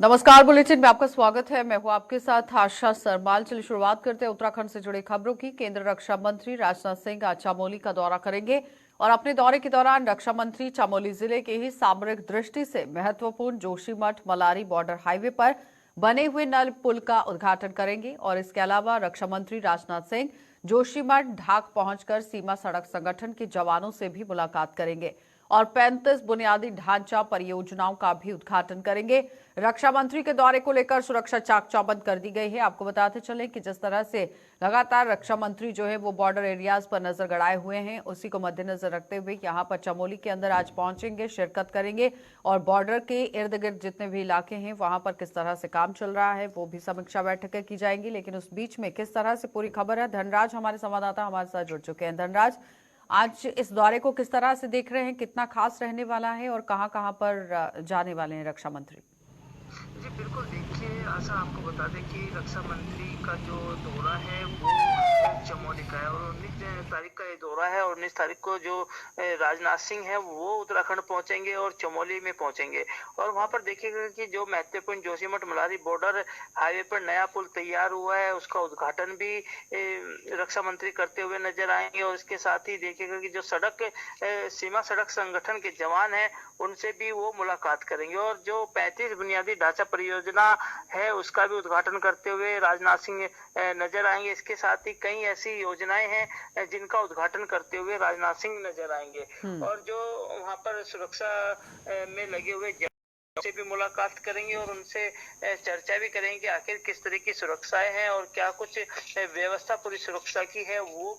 नमस्कार, बुलेटिन में आपका स्वागत है। मैं हूं आपके साथ आशा सरमाल। चलिए शुरुआत करते हैं उत्तराखंड से जुड़ी खबरों की। केंद्रीय रक्षा मंत्री राजनाथ सिंह आज चमोली का दौरा करेंगे और अपने दौरे के दौरान रक्षा मंत्री चमोली जिले के ही सामरिक दृष्टि से महत्वपूर्ण जोशीमठ मलारी बॉर्डर हाईवे पर बने हुए नल पुल का उद्घाटन करेंगे। और इसके अलावा रक्षा मंत्री राजनाथ सिंह जोशीमठ ढाक पहुंचकर सीमा सड़क संगठन के जवानों से भी मुलाकात करेंगे और 35 बुनियादी ढांचा परियोजनाओं का भी उद्घाटन करेंगे। रक्षा मंत्री के दौरे को लेकर सुरक्षा चाक चौबंद कर दी गई है। आपको बताते चलें कि जिस तरह से लगातार रक्षा मंत्री जो है वो बॉर्डर एरियाज पर नजर गड़ाए हुए हैं, उसी को मद्देनजर रखते हुए यहां पर चमोली के अंदर आज पहुंचेंगे, शिरकत करेंगे और बॉर्डर के इर्द गिर्द जितने भी इलाके हैं वहां पर किस तरह से काम चल रहा है वो भी समीक्षा बैठकें की जाएंगी। लेकिन उस बीच में किस तरह से पूरी खबर है, धनराज हमारे संवाददाता हमारे साथ जुड़ चुके हैं। धनराज, आज इस दौरे को किस तरह से देख रहे हैं, कितना खास रहने वाला है और कहां कहां पर जाने वाले हैं रक्षा मंत्री? जी बिल्कुल, देखिए आशा आपको बता दें कि रक्षा मंत्री का जो दौरा है वो चमोली का है और 19 तारीख का ये दौरा है और 19 तारीख को जो राजनाथ सिंह है वो उत्तराखंड पहुंचेंगे और चमोली में पहुंचेंगे और वहां पर देखिएगा कि जो महत्वपूर्ण जोशीमठ मलारी बॉर्डर हाईवे पर नया पुल तैयार हुआ है उसका उद्घाटन भी रक्षा मंत्री करते हुए नजर आएंगे। और इसके साथ ही देखिएगा कि जो सीमा सड़क संगठन के जवान हैं उनसे भी वो मुलाकात करेंगे और जो 35 बुनियादी ढांचा परियोजना है उसका भी उद्घाटन करते हुए राजनाथ सिंह नजर आएंगे। इसके साथ ही कई ऐसी योजनाएं हैं जिनका उद्घाटन करते हुए राजनाथ सिंह नजर आएंगे और जो वहां पर सुरक्षा में लगे हुए से भी मुलाकात करेंगे और उनसे चर्चा भी करेंगे कि आखिर किस तरह की सुरक्षाएं हैं और क्या कुछ व्यवस्था पूरी सुरक्षा की है वो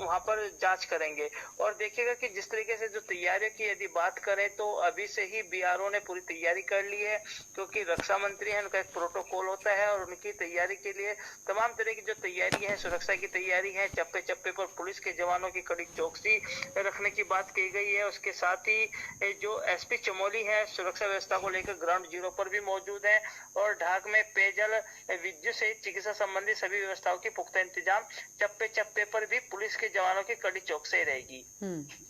वहां पर जांच करेंगे। और देखिएगा कि जिस तरीके से जो तैयारियों की यदि बात करें तो अभी से ही बीआरओ ने पूरी तैयारी कर ली है क्योंकि रक्षा मंत्री है, उनका एक प्रोटोकॉल होता है और उनकी तैयारी के लिए तमाम तरह की जो तैयारी है, सुरक्षा की तैयारी है, चप्पे चप्पे पर पुलिस के जवानों की कड़ी चौकसी रखने की बात की गई है। उसके साथ ही जो एसपी चमोली है सुरक्षा व्यवस्था को लेकर ग्राउंड जीरो पर भी मौजूद है और ढाक में पेयजल, विद्युत सहित चिकित्सा संबंधी सभी व्यवस्थाओं की पुख्ता इंतजाम, चप्पे चप्पे पर भी पुलिस के जवानों की कड़ी चौकसी रहेगी।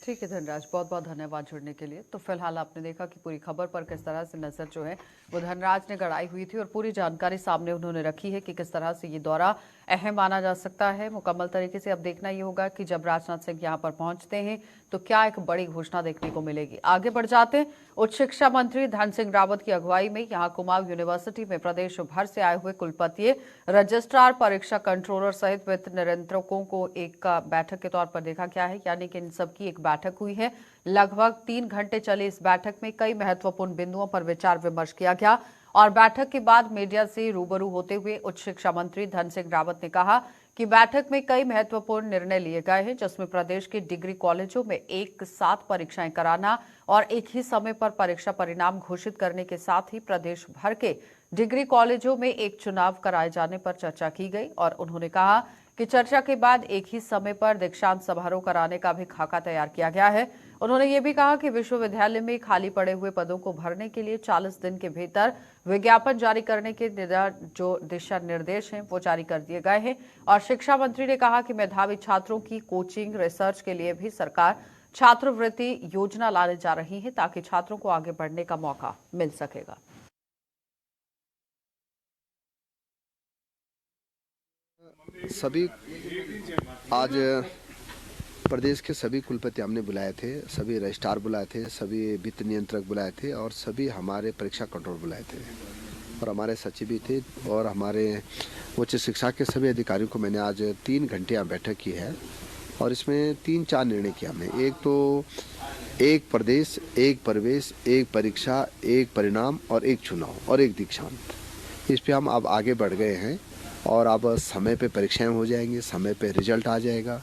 ठीक है धनराज, बहुत बहुत धन्यवाद जुड़ने के लिए। तो फिलहाल आपने देखा कि पूरी खबर पर किस तरह से नजर जो है वो धनराज ने गड़ाई हुई थी और पूरी जानकारी सामने उन्होंने रखी है कि किस तरह से ये दौरा अहम माना जा सकता है। मुकम्मल तरीके से अब देखना ये होगा कि जब राजनाथ सिंह यहाँ पर पहुंचते हैं तो क्या एक बड़ी घोषणा देखने को मिलेगी। आगे बढ़ जाते हैं। उच्च शिक्षा मंत्री धन सिंह रावत की अगुवाई में यहाँ कुमाऊं यूनिवर्सिटी में प्रदेश भर से आए हुए कुलपति, रजिस्ट्रार, परीक्षा कंट्रोलर सहित वित्त नियंत्रकों को एक बैठक के तौर पर देखा गया है, यानी कि इन सबकी एक बैठक हुई है। लगभग 3 घंटे चली इस बैठक में कई महत्वपूर्ण बिंदुओं पर विचार विमर्श किया गया और बैठक के बाद मीडिया से रूबरू होते हुए उच्च शिक्षा मंत्री धन सिंह रावत ने कहा कि बैठक में कई महत्वपूर्ण निर्णय लिए गए हैं, जिसमें प्रदेश के डिग्री कॉलेजों में एक साथ परीक्षाएं कराना और एक ही समय पर परीक्षा परिणाम घोषित करने के साथ ही प्रदेश भर के डिग्री कॉलेजों में एक चुनाव कराए जाने पर चर्चा की गई। और उन्होंने कहा कि चर्चा के बाद एक ही समय पर दीक्षांत समारोह कराने का भी खाका तैयार किया गया है। उन्होंने ये भी कहा कि विश्वविद्यालय में खाली पड़े हुए पदों को भरने के लिए 40 दिन के भीतर विज्ञापन जारी करने के जो दिशा निर्देश हैं वो जारी कर दिए गए हैं। और शिक्षा मंत्री ने कहा कि मेधावी छात्रों की कोचिंग, रिसर्च के लिए भी सरकार छात्रवृत्ति योजना लाने जा रही है ताकि छात्रों को आगे बढ़ने का मौका मिल सकेगा। सभी आज प्रदेश के सभी कुलपति हमने बुलाए थे, सभी रजिस्ट्रार बुलाए थे, सभी वित्त नियंत्रक बुलाए थे और सभी हमारे परीक्षा कंट्रोल बुलाए थे और हमारे सचिव भी थे और हमारे उच्च शिक्षा के सभी अधिकारियों को मैंने आज 3 घंटे यहाँ बैठक की है और इसमें 3-4 निर्णय किया हमने। एक तो एक प्रदेश, एक प्रवेश, एक परीक्षा, एक परिणाम और एक चुनाव और एक दीक्षांत। इस पे हम अब आगे बढ़ गए हैं और अब समय पे परीक्षाएं हो जाएंगी, समय पे रिजल्ट आ जाएगा।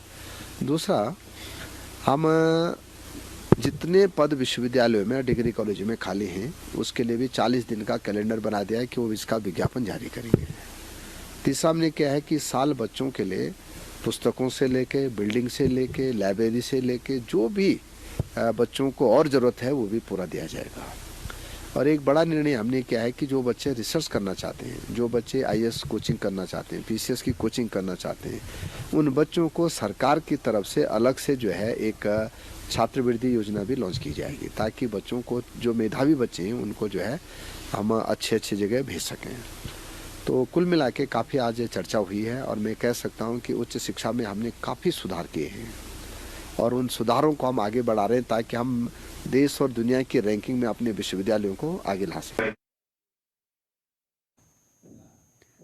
दूसरा, हम जितने पद विश्वविद्यालयों में, डिग्री कॉलेजों में खाली हैं उसके लिए भी 40 दिन का कैलेंडर बना दिया है कि वो इसका विज्ञापन जारी करेंगे। तीसरा हमने क्या है कि साल बच्चों के लिए पुस्तकों से लेके, बिल्डिंग से लेके, लाइब्रेरी से लेके जो भी बच्चों को और ज़रूरत है वो भी पूरा दिया जाएगा। और एक बड़ा निर्णय हमने किया है कि जो बच्चे रिसर्च करना चाहते हैं, जो बच्चे आईएएस कोचिंग करना चाहते हैं, पीसीएस की कोचिंग करना चाहते हैं, उन बच्चों को सरकार की तरफ से अलग से जो है एक छात्रवृत्ति योजना भी लॉन्च की जाएगी ताकि बच्चों को, जो मेधावी बच्चे हैं, उनको जो है हम अच्छे अच्छे जगह भेज सकें। तो कुल मिला के काफ़ी आज चर्चा हुई है और मैं कह सकता हूं कि उच्च शिक्षा में हमने काफ़ी सुधार किए हैं और उन सुधारों को हम आगे बढ़ा रहे हैं ताकि हम देश और दुनिया की रैंकिंग में अपने विश्वविद्यालयों को आगे ला सकें।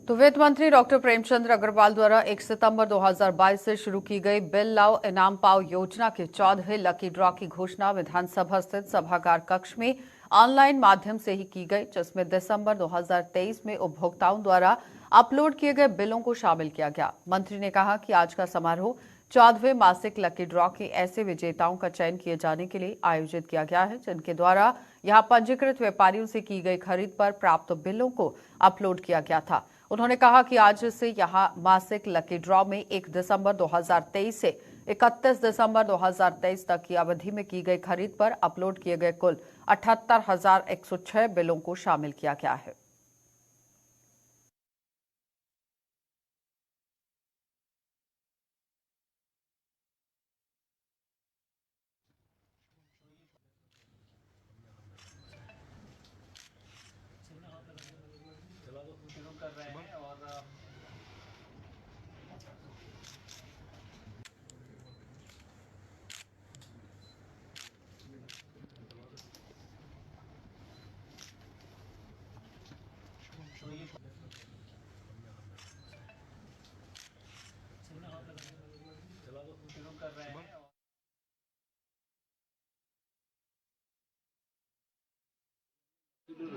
तो वित्त मंत्री डॉक्टर प्रेमचंद्र अग्रवाल द्वारा 1 सितंबर 2022 से शुरू की गई बिल लाओ इनाम पाओ योजना के 14वें लकी ड्रॉ की घोषणा विधानसभा स्थित सभागार कक्ष में ऑनलाइन माध्यम से ही की गई, जिसमें दिसंबर 2023 में उपभोक्ताओं द्वारा अपलोड किए गए बिलों को शामिल किया गया। मंत्री ने कहा कि आज का समारोह 14वें मासिक लकी ड्रॉ के ऐसे विजेताओं का चयन किए जाने के लिए आयोजित किया गया है जिनके द्वारा यहां पंजीकृत व्यापारियों से की गई खरीद पर प्राप्त बिलों को अपलोड किया गया था। उन्होंने कहा कि आज से यहां मासिक लकी ड्रॉ में 1 दिसंबर 2023 से 31 दिसंबर 2023 तक की अवधि में की गई खरीद पर अपलोड किए गए कुल 78,106 बिलों को शामिल किया गया है।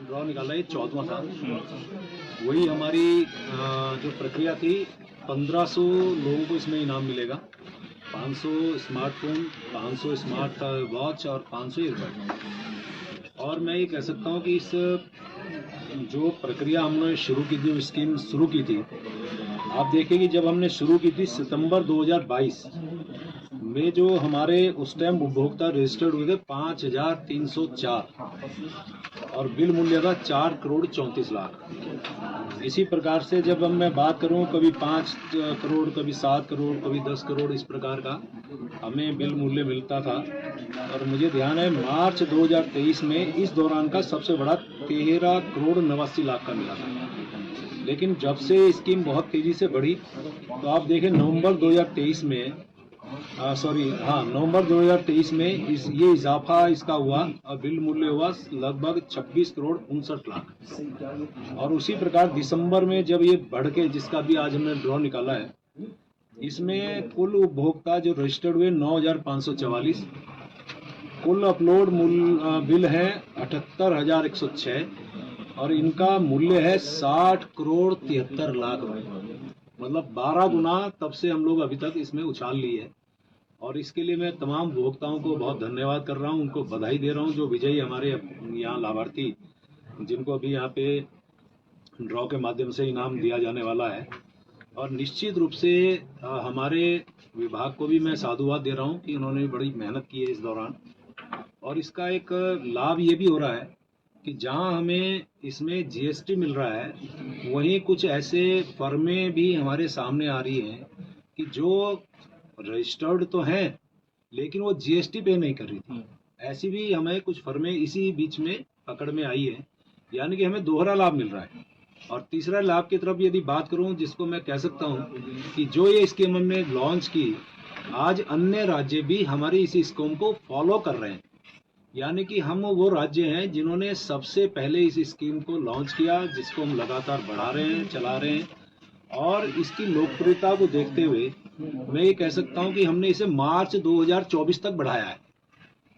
ड्रॉ निकाला है 14वां था। वही हमारी जो प्रक्रिया थी 1500 लोगों को इसमें इनाम मिलेगा। 500 स्मार्टफोन, 500 स्मार्ट वॉच और 500 ईयरबड। और मैं ये कह सकता हूँ कि इस जो प्रक्रिया हमने शुरू की थी, स्कीम शुरू की थी, आप देखिए कि जब हमने शुरू की थी सितंबर 2022 में जो हमारे उस टाइम उपभोक्ता रजिस्टर्ड हुए थे 5304 और बिल मूल्य था 4 करोड़ 34 लाख। इसी प्रकार से जब मैं बात करूं, कभी 5 करोड़, कभी 7 करोड़, कभी 10 करोड़, इस प्रकार का हमें बिल मूल्य मिलता था। और मुझे ध्यान है मार्च 2023 में इस दौरान का सबसे बड़ा 13 करोड़ 89 लाख का मिला था। लेकिन जब से स्कीम बहुत तेजी से बढ़ी तो आप देखें नवंबर 2023 में नवंबर 2023 में ये इजाफा इसका हुआ और बिल मूल्य हुआ लगभग 26 करोड़ 59 लाख। और उसी प्रकार दिसंबर में जब ये बढ़ के, जिसका भी आज हमने ड्रॉ निकाला है, इसमें कुल उपभोक्ता जो रजिस्टर्ड हुए 9,544, कुल अपलोड बिल है 78,106 और इनका मूल्य है 60 करोड़ 73 लाख रुपए। मतलब 12 गुना तब से हम लोग अभी तक इसमें उछाल ली है। और इसके लिए मैं तमाम उपभोक्ताओं को बहुत धन्यवाद कर रहा हूं, उनको बधाई दे रहा हूं, जो विजयी हमारे यहाँ लाभार्थी जिनको अभी यहाँ पे ड्रॉ के माध्यम से इनाम दिया जाने वाला है। और निश्चित रूप से हमारे विभाग को भी मैं साधुवाद दे रहा हूं कि उन्होंने बड़ी मेहनत की है इस दौरान। और इसका एक लाभ ये भी हो रहा है कि जहां हमें इसमें जीएसटी मिल रहा है, वहीं कुछ ऐसे फर्में भी हमारे सामने आ रही हैं कि जो रजिस्टर्ड तो हैं लेकिन वो जीएसटी पे नहीं कर रही थी। ऐसी भी हमें कुछ फर्में इसी बीच में पकड़ में आई है, यानी कि हमें दोहरा लाभ मिल रहा है। और तीसरा लाभ की तरफ यदि बात करूं, जिसको मैं कह सकता हूं कि जो ये स्कीम हमने लॉन्च की, आज अन्य राज्य भी हमारी इस स्कीम को फॉलो कर रहे हैं। यानी कि हम वो राज्य हैं जिन्होंने सबसे पहले इस स्कीम को लॉन्च किया, जिसको हम लगातार बढ़ा रहे हैं, चला रहे हैं। और इसकी लोकप्रियता को देखते हुए मैं ये कह सकता हूं कि हमने इसे मार्च 2024 तक बढ़ाया है।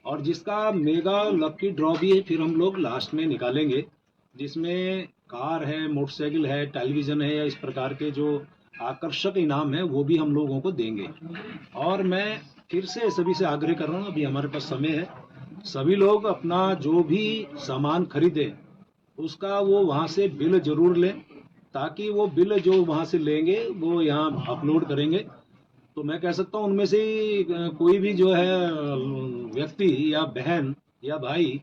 और जिसका मेगा लकी ड्रॉ भी फिर हम लोग लास्ट में निकालेंगे, जिसमें कार है, मोटरसाइकिल है, टेलीविजन है, या इस प्रकार के जो आकर्षक इनाम है वो भी हम लोगों को देंगे। और मैं फिर से सभी से आग्रह कर रहा हूँ, अभी हमारे पास समय है, सभी लोग अपना जो भी सामान खरीदे उसका वो वहाँ से बिल जरूर लें, ताकि वो बिल जो वहाँ से लेंगे वो यहाँ अपलोड करेंगे। तो मैं कह सकता हूँ उनमें से कोई भी जो है व्यक्ति या बहन या भाई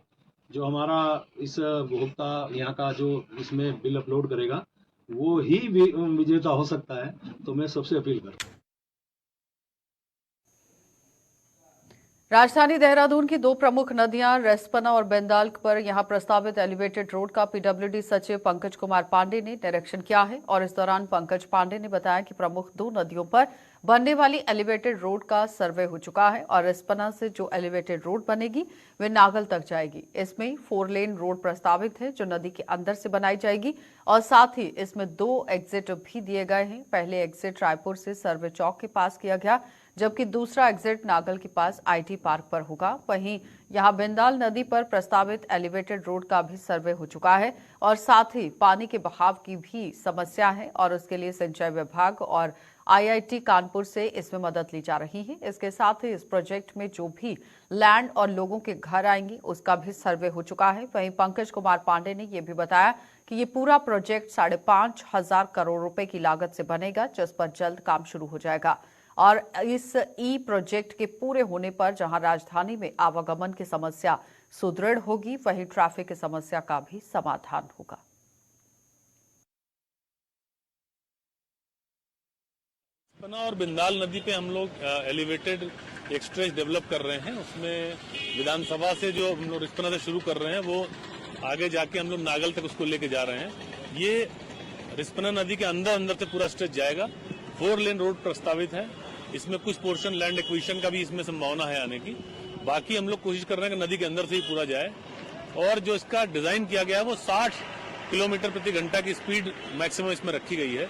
जो हमारा इस उपभोक्ता यहाँ का जो इसमें बिल अपलोड करेगा वो ही विजेता हो सकता है। तो मैं सबसे अपील करूँ। राजधानी देहरादून की दो प्रमुख नदियां रेस्पना और बेंदाल पर यहां प्रस्तावित एलिवेटेड रोड का पीडब्ल्यूडी सचिव पंकज कुमार पांडे ने निरीक्षण किया है और इस दौरान पंकज पांडे ने बताया कि प्रमुख दो नदियों पर बनने वाली एलिवेटेड रोड का सर्वे हो चुका है और रेस्पना से जो एलिवेटेड रोड बनेगी वे नागल तक जाएगी। इसमें 4 लेन रोड प्रस्तावित है जो नदी के अंदर से बनाई जाएगी और साथ ही इसमें 2 एग्जिट भी दिए गए हैं। पहले एग्जिट रायपुर से सर्वे चौक के पास किया गया, जबकि दूसरा एग्जिट नागल के पास आईटी पार्क पर होगा। वहीं यहां बिंदाल नदी पर प्रस्तावित एलिवेटेड रोड का भी सर्वे हो चुका है और साथ ही पानी के बहाव की भी समस्या है और उसके लिए सिंचाई विभाग और आईआईटी कानपुर से इसमें मदद ली जा रही है। इसके साथ ही इस प्रोजेक्ट में जो भी लैंड और लोगों के घर आएंगे उसका भी सर्वे हो चुका है। वहीं पंकज कुमार पांडे ने यह भी बताया कि ये पूरा प्रोजेक्ट 5,500 करोड़ रुपए की लागत से बनेगा, जिस पर जल्द काम शुरू हो जाएगा और इस ई प्रोजेक्ट के पूरे होने पर जहां राजधानी में आवागमन की समस्या सुदृढ़ होगी, वहीं ट्रैफिक की समस्या का भी समाधान होगा। रेस्पना और बिंदाल नदी पे हम लोग एलिवेटेड एक स्ट्रेच डेवलप कर रहे हैं। उसमें विधानसभा से जो हम लोग रेस्पना से शुरू कर रहे हैं वो आगे जाके हम लोग नागल तक उसको लेके जा रहे हैं। ये रेस्पना नदी के अंदर से पूरा स्ट्रेच जाएगा। 4 लेन रोड प्रस्तावित है। इसमें कुछ पोर्शन लैंड एक्विजिशन का भी इसमें संभावना है आने की। बाकी हम लोग कोशिश कर रहे हैं कि नदी के अंदर से ही पूरा जाए और जो इसका डिजाइन किया गया है वो 60 किलोमीटर प्रति घंटा की स्पीड मैक्सिमम इसमें रखी गई है।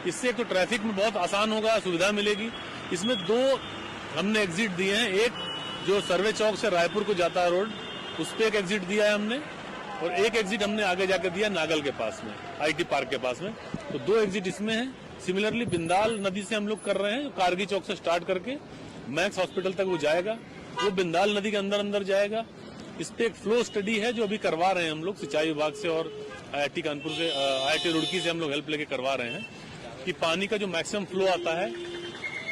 इससे तो ट्रैफिक में बहुत आसान होगा, सुविधा मिलेगी। इसमें 2 हमने एग्जिट दिए हैं। एक जो सर्वे चौक से रायपुर को जाता है रोड, उस पर एक एग्जिट दिया है हमने और एक एग्जिट हमने आगे जाकर दिया नागल के पास में, आईटी पार्क के पास में। तो 2 एग्जिट इसमें है। सिमिलरली बिंदाल नदी से हम लोग कर रहे हैं, कारगी चौक से स्टार्ट करके मैक्स हॉस्पिटल तक वो जाएगा, वो बिंदाल नदी के अंदर जाएगा। इस पे एक फ्लो स्टडी है जो अभी करवा रहे हैं हम लोग सिंचाई विभाग से और आईआईटी कानपुर से, आईआईटी रुड़की से हम लोग हेल्प लेके करवा रहे हैं कि पानी का जो मैक्सिमम फ्लो आता है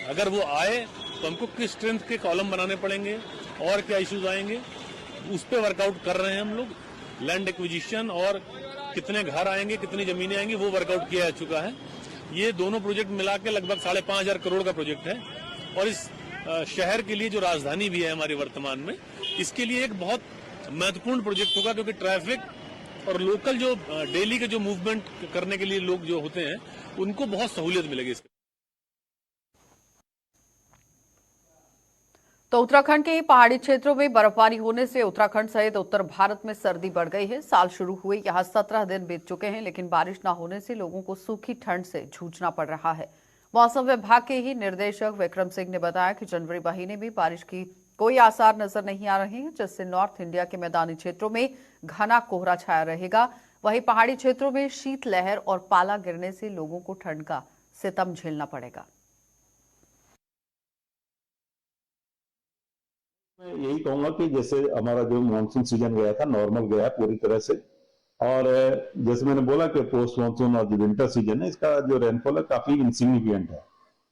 अगर वो आए तो हमको किस स्ट्रेंथ के कॉलम बनाने पड़ेंगे और क्या इश्यूज आएंगे, उस पर वर्कआउट कर रहे हैं हम लोग। लैंड एक्विजिशन और कितने घर आएंगे, कितनी जमीनें आएंगी, वो वर्कआउट किया जा चुका है। ये दोनों प्रोजेक्ट मिला के लगभग 5,500 करोड़ का प्रोजेक्ट है और इस शहर के लिए जो राजधानी भी है हमारी वर्तमान में, इसके लिए एक बहुत महत्वपूर्ण प्रोजेक्ट होगा क्योंकि ट्रैफिक और लोकल जो डेली के जो मूवमेंट करने के लिए लोग जो होते हैं उनको बहुत सहूलियत मिलेगी इसके। तो उत्तराखंड के पहाड़ी क्षेत्रों में बर्फबारी होने से उत्तराखंड सहित उत्तर भारत में सर्दी बढ़ गई है। साल शुरू हुए यहां 17 दिन बीत चुके हैं, लेकिन बारिश न होने से लोगों को सूखी ठंड से जूझना पड़ रहा है। मौसम विभाग के ही निर्देशक विक्रम सिंह ने बताया कि जनवरी महीने में बारिश की कोई आसार नजर नहीं आ रहे हैं, जिससे नॉर्थ इंडिया के मैदानी क्षेत्रों में घना कोहरा छाया रहेगा। वहीं पहाड़ी क्षेत्रों में शीतलहर और पाला गिरने से लोगों को ठंड का सितम झेलना पड़ेगा। मैं यही कहूंगा कि जैसे हमारा जो मानसून सीजन गया था नॉर्मल गया पूरी तरह से, और जैसे मैंने बोला कि पोस्ट मानसून और जो विंटर सीजन है इसका जो रेनफॉल है काफी इनसिग्निफिकेंट है,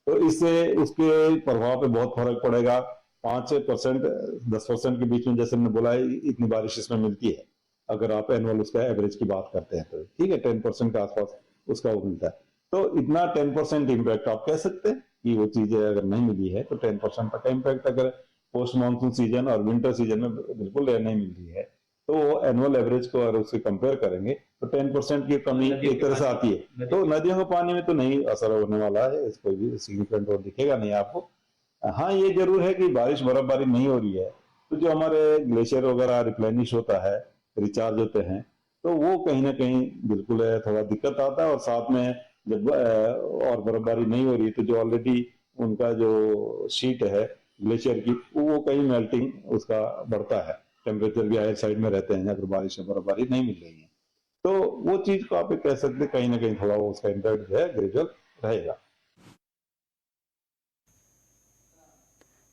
तो इससे उसके प्रभाव पे बहुत फर्क पड़ेगा। 5% 10% के बीच में जैसे मैंने बोला इतनी बारिश इसमें मिलती है। अगर आप एनुअल उसका एवरेज की बात करते हैं तो ठीक है 10% के आसपास उसका वो मिलता है। तो इतना 10% इम्पैक्ट आप कह सकते हैं कि वो चीजें अगर नहीं मिली है तो 10% का इम्पैक्ट अगर पोस्ट मानसून सीजन और विंटर सीजन में बिल्कुल नहीं मिल रही है तो एनुअल एवरेज को अगर उससे कंपेयर करेंगे तो 10% की कमी एक तरह से आती है। तो नदियों के पानी में तो नहीं असर होने वाला है, कोई भी सिग्निफिकेंट और दिखेगा नहीं आपको। हाँ ये जरूर है कि बारिश बर्फबारी नहीं हो रही है तो जो हमारे ग्लेशियर वगैरह रिप्लेनिश होता है, रिचार्ज होते हैं, तो वो कहीं ना कहीं बिल्कुल थोड़ा दिक्कत आता है। और साथ में जब और बर्फबारी नहीं हो रही तो जो ऑलरेडी उनका जो शीट है ग्लेशियर की वो कहीं मेल्टिंग उसका बढ़ता है, टेम्परेचर भी हायर साइड में रहते हैं अगर बारिश या बर्फबारी नहीं मिल रही है। तो वो चीज को आप कह सकते हैं कहीं ना कहीं थोड़ा वो उसका इम्पैक्ट जो है ग्रेजुअल रहेगा।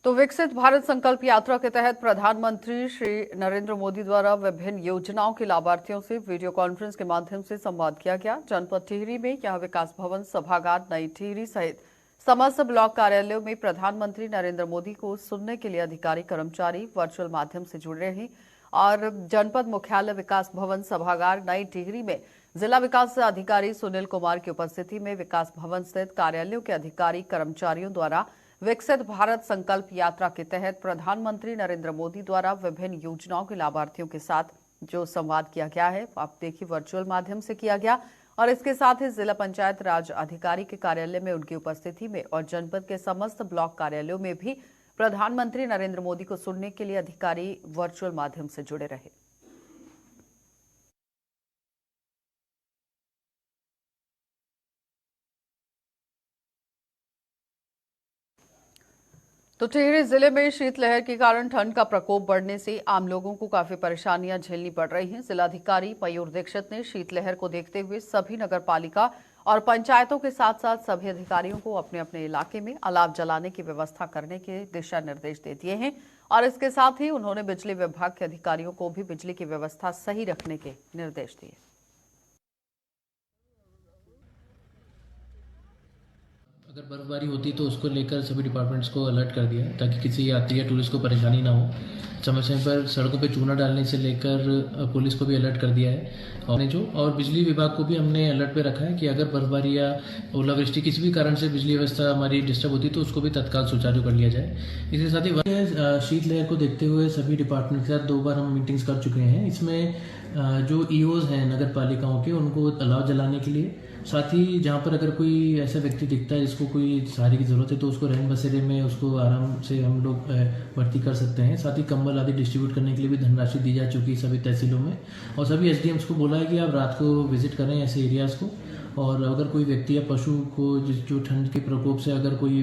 तो विकसित भारत संकल्प यात्रा के तहत प्रधानमंत्री श्री नरेंद्र मोदी द्वारा विभिन्न योजनाओं के लाभार्थियों से वीडियो कॉन्फ्रेंस के माध्यम से संवाद किया गया। जनपद टिहरी में यह विकास भवन सभागार नई टिहरी सहित समस्त ब्लॉक कार्यालयों में प्रधानमंत्री नरेंद्र मोदी को सुनने के लिए अधिकारी कर्मचारी वर्चुअल माध्यम से जुड़ रहे हैं और जनपद मुख्यालय विकास भवन सभागार नई टिहरी में जिला विकास अधिकारी सुनील कुमार की उपस्थिति में विकास भवन स्थित कार्यालयों के अधिकारी कर्मचारियों द्वारा विकसित भारत संकल्प यात्रा के तहत प्रधानमंत्री नरेंद्र मोदी द्वारा विभिन्न योजनाओं के लाभार्थियों के साथ जो संवाद किया गया है, आप देखिए वर्चुअल माध्यम से किया गया और इसके साथ ही जिला पंचायत राज अधिकारी के कार्यालय में उनकी उपस्थिति में और जनपद के समस्त ब्लॉक कार्यालयों में भी प्रधानमंत्री नरेंद्र मोदी को सुनने के लिए अधिकारी वर्चुअल माध्यम से जुड़े रहे। तो टिहरी जिले में शीतलहर के कारण ठंड का प्रकोप बढ़ने से आम लोगों को काफी परेशानियां झेलनी पड़ रही हैं। जिलाधिकारी मयूर दीक्षित ने शीतलहर को देखते हुए सभी नगरपालिका और पंचायतों के साथ साथ सभी अधिकारियों को अपने अपने इलाके में अलाव जलाने की व्यवस्था करने के दिशा निर्देश दे दिए हैं और इसके साथ ही उन्होंने बिजली विभाग के अधिकारियों को भी बिजली की व्यवस्था सही रखने के निर्देश दिए। अगर बर्फबारी होती तो उसको लेकर सभी डिपार्टमेंट्स को अलर्ट कर दिया है ताकि किसी यात्री या टूरिस्ट को परेशानी ना हो। समय समय पर सड़कों पे चूना डालने से लेकर पुलिस को भी अलर्ट कर दिया है और बिजली विभाग को भी हमने अलर्ट पे रखा है कि अगर बर्फबारी या ओलावृष्टि किसी भी कारण से बिजली व्यवस्था हमारी डिस्टर्ब होती तो उसको भी तत्काल सुचारू कर लिया जाए। इसके साथ ही शीतलहर को देखते हुए सभी डिपार्टमेंट के साथ 2 बार हम मीटिंग्स कर चुके हैं। इसमें जो ईओज हैं नगर पालिकाओं के उनको अलाव जलाने के लिए, साथ ही जहाँ पर अगर कोई ऐसा व्यक्ति दिखता है जिसको कोई सहारे की जरूरत है तो उसको रहन बसेरे में उसको आराम से हम लोग भर्ती कर सकते हैं। साथ ही कंबल आदि डिस्ट्रीब्यूट करने के लिए भी धनराशि दी जा चुकी है सभी तहसीलों में और सभी एसडीएम्स को बोला है कि आप रात को विजिट करें ऐसे एरियाज को और अगर कोई व्यक्ति या पशु को जो ठंड के प्रकोप से अगर कोई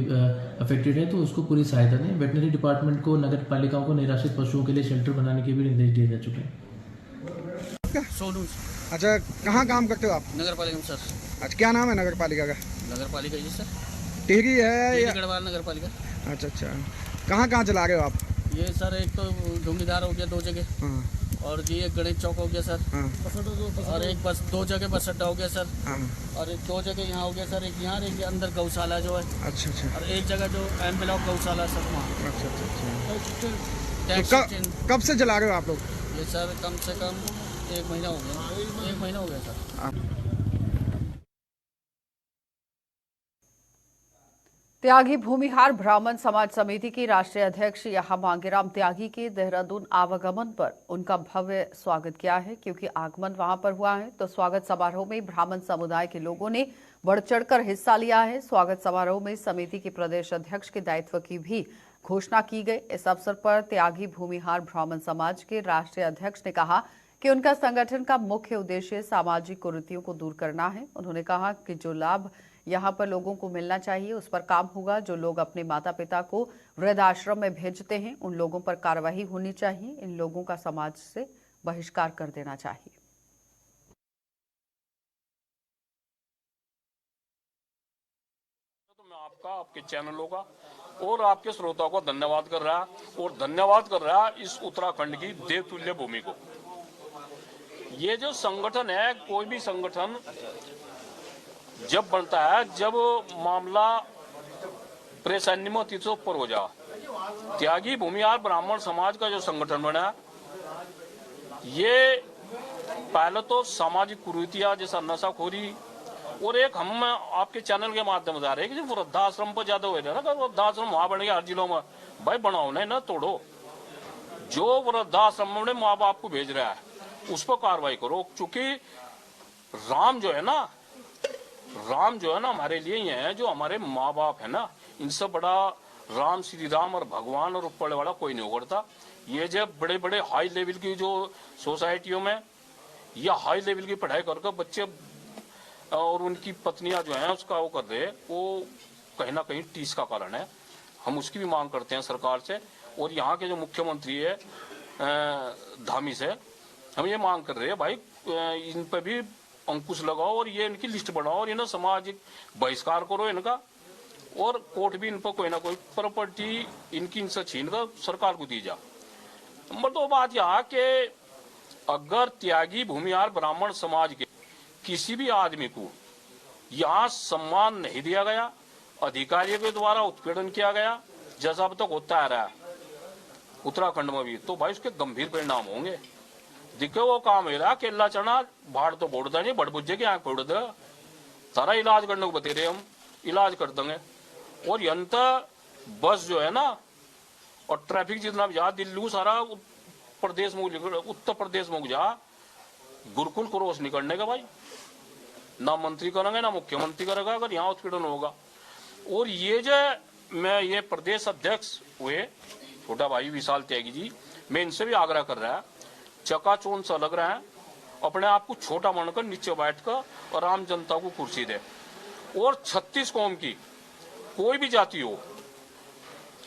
अफेक्टेड है तो उसको पूरी सहायता दें। वेटनरी डिपार्टमेंट को नगर पालिकाओं को निराश्रित पशुओं के लिए शेल्टर बनाने के भी निर्देश दिए जा चुके हैं। सोनू। अच्छा, कहाँ काम करते हो आप? नगर पालिका में सर। अच्छा, क्या नाम है नगर पालिका का? नगर पालिका जी सर, टिहरी है या गढ़वाल नगर पालिका। अच्छा, कहाँ चला रहे हो आप? ये सर एक तो ढूंढीधार हो गया 2 जगह, हाँ। और ये एक गणेश चौक हो गया सर, हाँ। और एक बस 2 जगह बस अड्डा हो गया सर, हाँ। और एक 2 जगह यहाँ हो गया सर, एक यहाँ एक अंदर गौशाला जो है। अच्छा। और एक जगह जो एम ब्लॉक गौशाला सर वहाँ। अच्छा। कब से चला रहे हो आप लोग? ये सर कम से कम 1 महीना हो गया। 1 महीना हो गया सर। त्यागी भूमिहार ब्राह्मण समाज समिति की राष्ट्रीय अध्यक्ष यहाँ मांगेराम त्यागी के देहरादून आवागमन पर उनका भव्य स्वागत किया है। क्योंकि आगमन वहां पर हुआ है तो स्वागत समारोह में ब्राह्मण समुदाय के लोगों ने बढ़ चढ़कर हिस्सा लिया है। स्वागत समारोह में समिति के प्रदेश अध्यक्ष के दायित्व की भी घोषणा की गई। इस अवसर पर त्यागी भूमिहार ब्राह्मण समाज के राष्ट्रीय अध्यक्ष ने कहा कि उनका संगठन का मुख्य उद्देश्य सामाजिक कुरीतियों को दूर करना है। उन्होंने कहा कि जो लाभ यहाँ पर लोगों को मिलना चाहिए उस पर काम होगा। जो लोग अपने माता पिता को वृद्धाश्रम में भेजते हैं उन लोगों पर कार्रवाई होनी चाहिए। इन लोगों का समाज से बहिष्कार कर देना चाहिए। तो मैं आपके चैनलों का और आपके श्रोताओं को धन्यवाद कर रहा और धन्यवाद कर रहा इस उत्तराखंड की देवतुल्य भूमि को। ये जो संगठन है, कोई भी संगठन जब बनता है, जब मामला परेशानी से ऊपर हो जा, त्यागी भूमिहार ब्राह्मण समाज का जो संगठन बना, ये पहले तो सामाजिक कुरीतियां जैसा नशाखोरी, और एक हम आपके चैनल के माध्यम से आ रहे हैं कि वृद्धाश्रम पर ज्यादा हो रहा है। वृद्धाश्रम वहां बन गया हर जिलों में, भाई बनाओ नहीं ना तोड़ो। जो वृद्धाश्रम में माँ बाप को भेज रहा है उस पर कार्रवाई करो। चूंकि राम जो है ना हमारे लिए ही है, जो हमारे माँ बाप है ना, इनसे बड़ा राम, श्री राम और भगवान और ऊपर वाला कोई नहीं करता। ये जब बड़े बड़े हाई लेवल की जो सोसाइटियों में या हाई लेवल की पढ़ाई करके बच्चे और उनकी पत्नियां जो हैं उसका वो कर रहे, वो कहीं ना कहीं टीस का कारण है। हम उसकी भी मांग करते हैं सरकार से, और यहाँ के जो मुख्यमंत्री है धामी से हम ये मांग कर रहे हैं, भाई इन पर भी अंकुश लगाओ और ये इनकी लिस्ट बनाओ और इन्हें सामाजिक बहिष्कार करो इनका, और कोर्ट भी इन पर कोई ना कोई प्रॉपर्टी इनकी इनसे छीन कर सरकार को दी जा। नंबर 2 बात यहाँ के, अगर त्यागी भूमिहार ब्राह्मण समाज के किसी भी आदमी को यहाँ सम्मान नहीं दिया गया, अधिकारियों के द्वारा उत्पीड़न किया गया जैसा अब तक होता आ रहा है उत्तराखंड में भी, तो भाई उसके गंभीर परिणाम होंगे। दिखे वो काम हो रहा, केला चना भाड़ तो बोड़ता नहीं, बड़ बुझे की आंख फोड़ दे, सारा इलाज करने को बतेरे हम इलाज कर देंगे। और यंत्र बस जो है ना और ट्रैफिक जितना भी जा दिल्ली सारा प्रदेश में उत्तर प्रदेश में जा गुरुकुल क्रॉस नहीं करने का भाई, ना मंत्री करेंगे ना मुख्यमंत्री करेगा अगर यहाँ उत्पीड़न होगा। और ये जो मैं ये प्रदेश अध्यक्ष हुए छोटा भाई विशाल त्यागी जी, मैं इनसे भी आग्रह कर रहा है, चकाचौंध सा लग रहा है, अपने आप को छोटा मानकर नीचे बैठकर और आम जनता को कुर्सी दे। और 36 कौम की कोई भी जाति हो,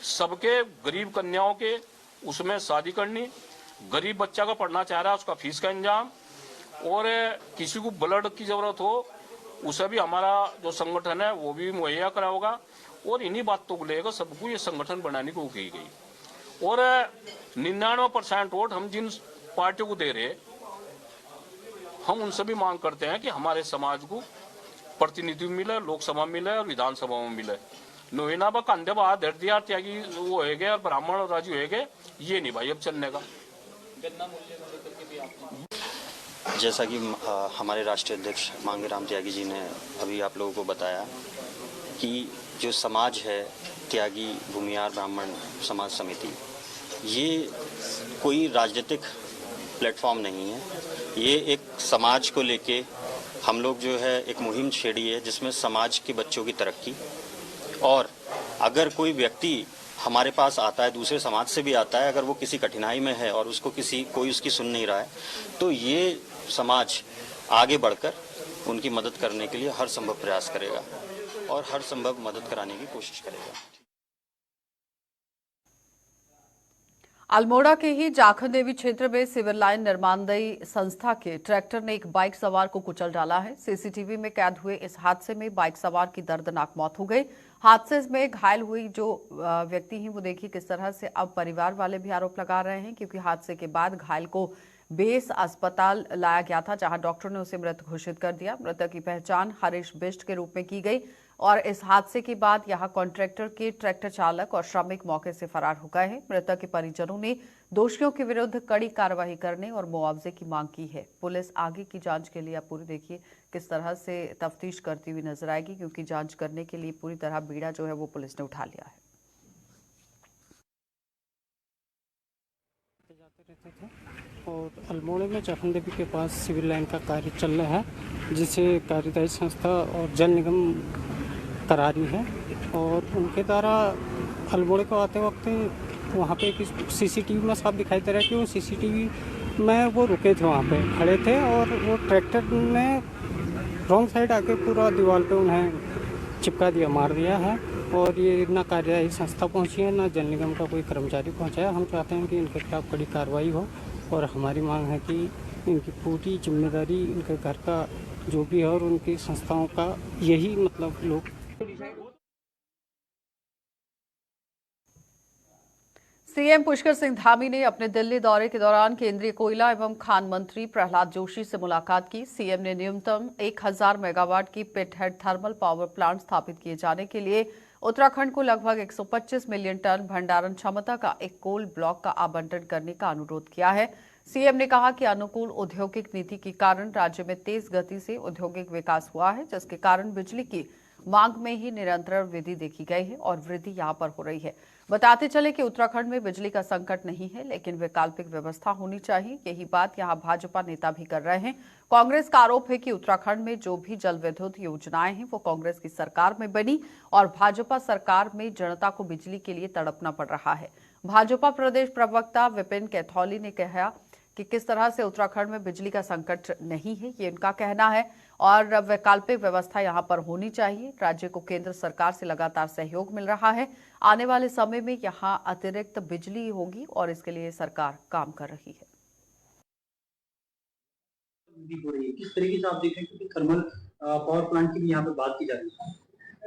सबके गरीब कन्याओं के उसमें शादी करनी, गरीब बच्चा का पढ़ना चाह रहा है उसका फीस का इंतजाम, और किसी को ब्लड की जरूरत हो उसे भी हमारा जो संगठन है वो भी मुहैया कराओगा। और इन्हीं बातों को लेकर सबको ये संगठन बनाने को की गई। और 99% वोट हम जिन पार्टियों को दे रहे, हम उनसे भी मांग करते हैं कि हमारे समाज को प्रतिनिधि मिले, लोकसभा मिले और विधानसभा में मिले। नोइना बा कंधे बा धर दिया त्यागी वो है गए और ब्राह्मण और राजू है गए, ये नहीं भाई अब चलने का। जैसा कि हमारे राष्ट्रीय अध्यक्ष मांगेराम त्यागी जी ने अभी आप लोगों को बताया कि जो समाज है त्यागी भूमिहार ब्राह्मण समाज समिति, ये कोई राजनीतिक प्लेटफॉर्म नहीं है। ये एक समाज को लेके हम लोग जो है एक मुहिम छेड़ी है जिसमें समाज के बच्चों की तरक्की, और अगर कोई व्यक्ति हमारे पास आता है, दूसरे समाज से भी आता है, अगर वो किसी कठिनाई में है और उसको कोई उसकी सुन नहीं रहा है, तो ये समाज आगे बढ़कर उनकी मदद करने के लिए हर संभव प्रयास करेगा और हर संभव मदद कराने की कोशिश करेगा। अल्मोड़ा के ही जाखन देवी क्षेत्र में सिविल लाइन निर्माणदायी संस्था के ट्रैक्टर ने एक बाइक सवार को कुचल डाला है। सीसीटीवी में कैद हुए इस हादसे में बाइक सवार की दर्दनाक मौत हो गई। हादसे में घायल हुई जो व्यक्ति हैं वो देखिए किस तरह से अब परिवार वाले भी आरोप लगा रहे हैं, क्योंकि हादसे के बाद घायल को बेस अस्पताल लाया गया था, जहां डॉक्टर ने उसे मृत घोषित कर दिया। मृतक की पहचान हरीश बिष्ट के रूप में की गई और इस हादसे के बाद यहां कॉन्ट्रैक्टर के ट्रैक्टर चालक और श्रमिक मौके से फरार हो गए हैं। मृतक के परिजनों ने दोषियों के विरुद्ध कड़ी कार्रवाई करने और मुआवजे की मांग की है। पुलिस आगे की जांच के लिए आप पूरी देखिए किस तरह से तफ्तीश करती हुई नजर आएगी, क्योंकि जांच करने के लिए पूरी तरह बीड़ा जो है वो पुलिस ने उठा लिया है। और अल्मोड़ा में जाखन देवी के पास सिविल लाइन का कार्य चल रहा है, जिसे कार्यदायी संस्था और जल निगम करा रही है। और उनके द्वारा अल्मोड़ा को आते वक्त वहाँ पे एक सीसीटीवी में साफ दिखाई दे रहा है कि वो सीसीटीवी में वो रुके थे, वहाँ पे खड़े थे और वो ट्रैक्टर ने रॉन्ग साइड आके पूरा दीवार पे उन्हें चिपका दिया, मार दिया है। और ये ना कार्यदायी संस्था पहुँची है ना जल निगम का कोई कर्मचारी पहुँचा है। हम चाहते हैं कि इनके खिलाफ कड़ी कार्रवाई हो और हमारी मांग है कि इनकी पूरी जिम्मेदारी इनके घर का जो भी है और उनकी संस्थाओं का यही मतलब लोग। सीएम पुष्कर सिंह धामी ने अपने दिल्ली दौरे के दौरान केंद्रीय कोयला एवं खान मंत्री प्रहलाद जोशी से मुलाकात की। सीएम ने न्यूनतम 1000 मेगावाट की पिट हेड थर्मल पावर प्लांट स्थापित किए जाने के लिए उत्तराखंड को लगभग 125 मिलियन टन भंडारण क्षमता का एक कोल ब्लॉक का आवंटन करने का अनुरोध किया है। सीएम ने कहा कि अनुकूल औद्योगिक नीति के कारण राज्य में तेज गति से औद्योगिक विकास हुआ है, जिसके कारण बिजली की मांग में ही निरंतर वृद्धि देखी गई है और वृद्धि यहां पर हो रही है। बताते चले कि उत्तराखंड में बिजली का संकट नहीं है, लेकिन वैकल्पिक व्यवस्था होनी चाहिए। यही बात यहां भाजपा नेता भी कर रहे हैं। कांग्रेस का आरोप है कि उत्तराखंड में जो भी जल विद्युत योजनाएं हैं वो कांग्रेस की सरकार में बनी और भाजपा सरकार में जनता को बिजली के लिए तड़पना पड़ रहा है। भाजपा प्रदेश प्रवक्ता विपिन कैथौली ने कहा कि किस तरह से उत्तराखंड में बिजली का संकट नहीं है, ये उनका कहना है और वैकल्पिक व्यवस्था यहां पर होनी चाहिए। राज्य को केंद्र सरकार से लगातार सहयोग मिल रहा है। आने वाले समय में यहां अतिरिक्त बिजली होगी और इसके लिए सरकार काम कर रही है। किस तरीके से आप देख रहे हैं कि थर्मल पावर प्लांट की भी यहाँ पे बात की जा रही है?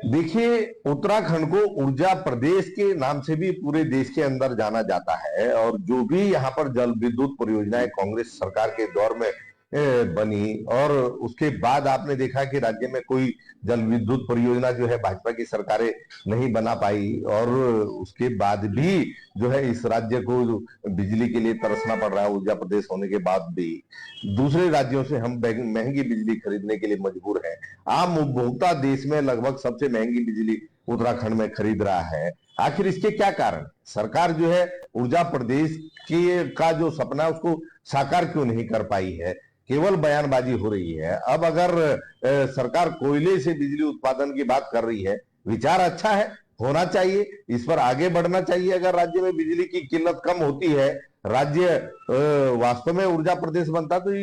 देखिए, उत्तराखंड को ऊर्जा प्रदेश के नाम से भी पूरे देश के अंदर जाना जाता है और जो भी यहाँ पर जल विद्युत परियोजनाएं कांग्रेस सरकार के दौर में बनी और उसके बाद आपने देखा कि राज्य में कोई जल विद्युत परियोजना जो है भाजपा की सरकारें नहीं बना पाई और उसके बाद भी जो है इस राज्य को बिजली के लिए तरसना पड़ रहा है। ऊर्जा प्रदेश होने के बाद भी दूसरे राज्यों से हम महंगी बिजली खरीदने के लिए मजबूर हैं। आम उपभोक्ता देश में लगभग सबसे महंगी बिजली उत्तराखंड में खरीद रहा है। आखिर इसके क्या कारण? सरकार जो है ऊर्जा प्रदेश का जो सपना है उसको साकार क्यों नहीं कर पाई है? केवल बयानबाजी हो रही है। अब अगर सरकार कोयले से बिजली उत्पादन की बात कर रही है, विचार अच्छा है, होना चाहिए, इस पर आगे बढ़ना चाहिए। अगर राज्य में बिजली की किल्लत कम होती है, राज्य वास्तव में ऊर्जा प्रदेश बनता, तो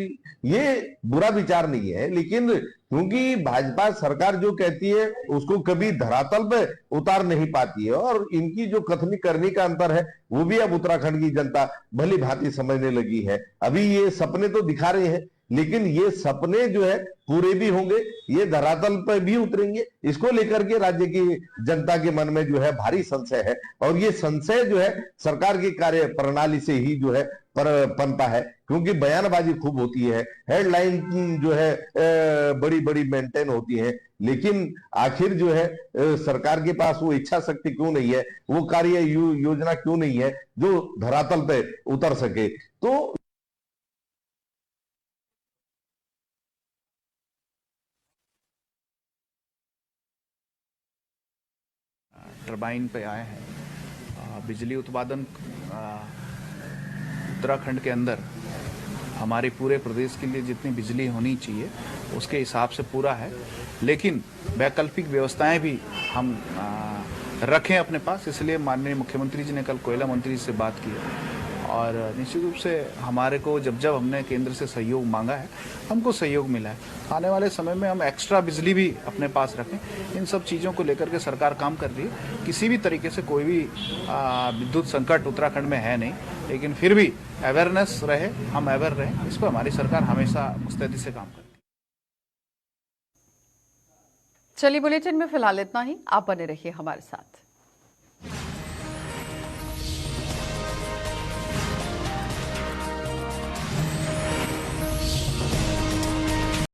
ये बुरा विचार नहीं है। लेकिन क्योंकि भाजपा सरकार जो कहती है उसको कभी धरातल पे उतार नहीं पाती है, और इनकी जो कथनी करने का अंतर है वो भी अब उत्तराखंड की जनता भली भांति समझने लगी है। अभी ये सपने तो दिखा रहे हैं, लेकिन ये सपने जो है पूरे भी होंगे, ये धरातल पर भी उतरेंगे। इसको लेकर के राज्य की जनता के मन में जो है भारी संशय है, और ये संशय जो है सरकार की कार्य प्रणाली से ही जो है पनता है। क्योंकि बयानबाजी खूब होती है, हेडलाइन जो है बड़ी बड़ी मेंटेन होती है, लेकिन आखिर जो है सरकार के पास वो इच्छा शक्ति क्यों नहीं है, वो कार्य योजना क्यों नहीं है जो धरातल पे उतर सके? तो टरबाइन पे आए हैं। बिजली उत्पादन उत्तराखंड के अंदर हमारे पूरे प्रदेश के लिए जितनी बिजली होनी चाहिए उसके हिसाब से पूरा है, लेकिन वैकल्पिक व्यवस्थाएं भी हम रखें अपने पास। इसलिए माननीय मुख्यमंत्री जी ने कल कोयला मंत्री से बात की और निश्चित रूप से हमारे को जब हमने केंद्र से सहयोग मांगा है, हमको सहयोग मिला है। आने वाले समय में हम एक्स्ट्रा बिजली भी अपने पास रखें। इन सब चीज़ों को लेकर के सरकार काम कर रही है। किसी भी तरीके से कोई भी विद्युत संकट उत्तराखंड में है नहीं, लेकिन फिर भी अवेयरनेस रहे, हम अवेयर रहें, इस पर हमारी सरकार हमेशा मुस्तैदी से काम करती है। चलिए बुलेटिन में फिलहाल इतना ही। आप बने रहिए हमारे साथ।